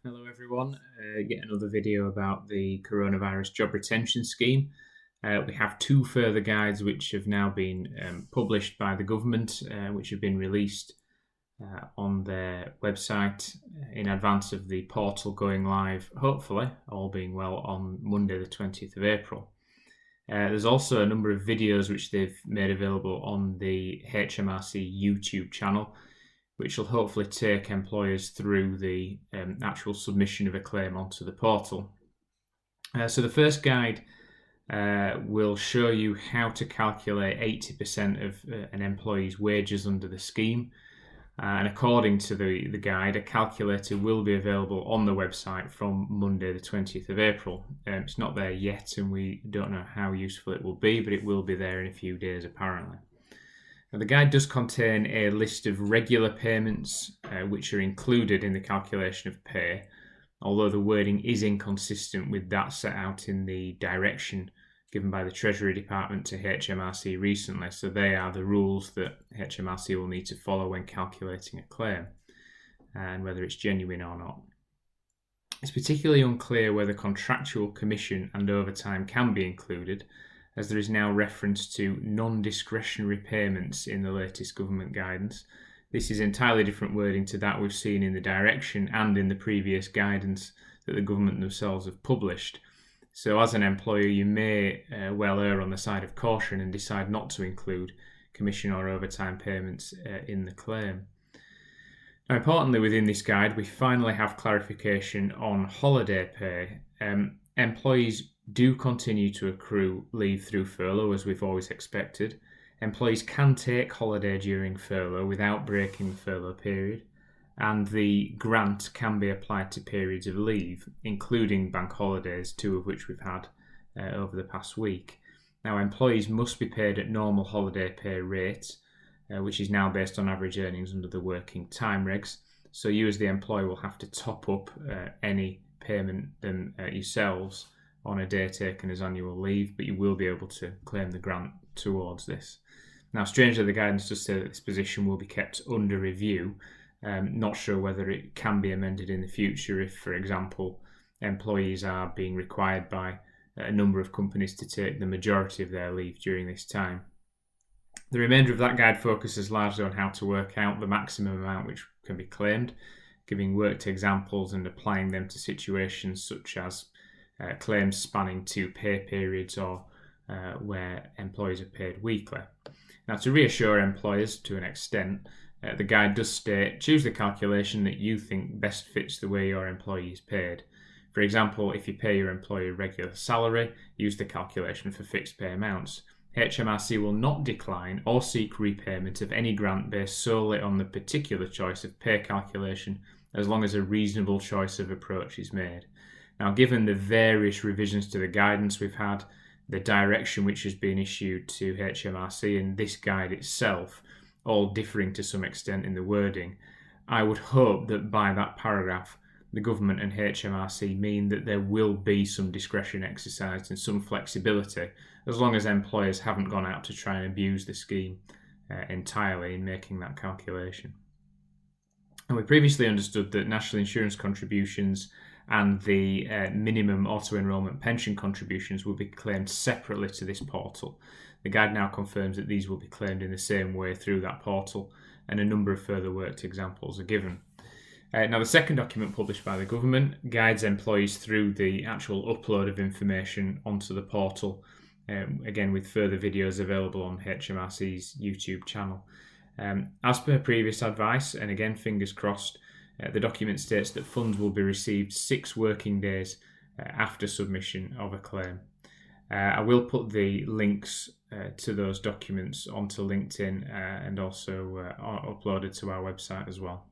Hello everyone, yet another video about the coronavirus job retention scheme. We have two further guides which have now been published by the government, which have been released on their website in advance of the portal going live, hopefully, all being well, on Monday the 20th of April. There's also a number of videos which they've made available on the HMRC YouTube channel, which will hopefully take employers through the actual submission of a claim onto the portal. So the first guide will show you how to calculate 80% of an employee's wages under the scheme. And according to the guide, a calculator will be available on the website from Monday the 20th of April. It's not there yet and we don't know how useful it will be, but it will be there in a few days apparently. Now, the guide does contain a list of regular payments which are included in the calculation of pay, although the wording is inconsistent with that set out in the direction given by the Treasury Department to HMRC recently. So they are the rules that HMRC will need to follow when calculating a claim and whether it's genuine or not. It's particularly unclear whether contractual commission and overtime can be included, as there is now reference to non-discretionary payments in the latest government guidance. This is entirely different wording to that we've seen in the direction and in the previous guidance that the government themselves have published. So as an employer, you may well err on the side of caution and decide not to include commission or overtime payments in the claim. Now, importantly, within this guide, we finally have clarification on holiday pay. Employees do continue to accrue leave through furlough, as we've always expected. Employees can take holiday during furlough without breaking the furlough period, and the grant can be applied to periods of leave, including bank holidays, two of which we've had over the past week. Now, employees must be paid at normal holiday pay rates, which is now based on average earnings under the working time regs. So you as the employer will have to top up any payment yourselves on a day taken as annual leave, but you will be able to claim the grant towards this. Now, strangely, the guidance does say that this position will be kept under review. Not sure whether it can be amended in the future if, for example, employees are being required by a number of companies to take the majority of their leave during this time. The remainder of that guide focuses largely on how to work out the maximum amount which can be claimed, giving worked examples and applying them to situations such as claims spanning 2 pay periods or where employees are paid weekly. Now, to reassure employers to an extent, the guide does state, choose the calculation that you think best fits the way your employee is paid. For example, if you pay your employee a regular salary, use the calculation for fixed pay amounts. HMRC will not decline or seek repayment of any grant based solely on the particular choice of pay calculation, as long as a reasonable choice of approach is made. Now, given the various revisions to the guidance we've had, the direction which has been issued to HMRC and this guide itself, all differing to some extent in the wording, I would hope that by that paragraph, the government and HMRC mean that there will be some discretion exercised and some flexibility, as long as employers haven't gone out to try and abuse the scheme entirely in making that calculation. And we previously understood that national insurance contributions and the minimum auto-enrolment pension contributions will be claimed separately to this portal. The guide now confirms that these will be claimed in the same way through that portal, and a number of further worked examples are given. Now, the second document published by the government guides employees through the actual upload of information onto the portal, again with further videos available on HMRC's YouTube channel. As per previous advice, and again fingers crossed, the document states that funds will be received 6 working days after submission of a claim. I will put the links to those documents onto LinkedIn and also uploaded to our website as well.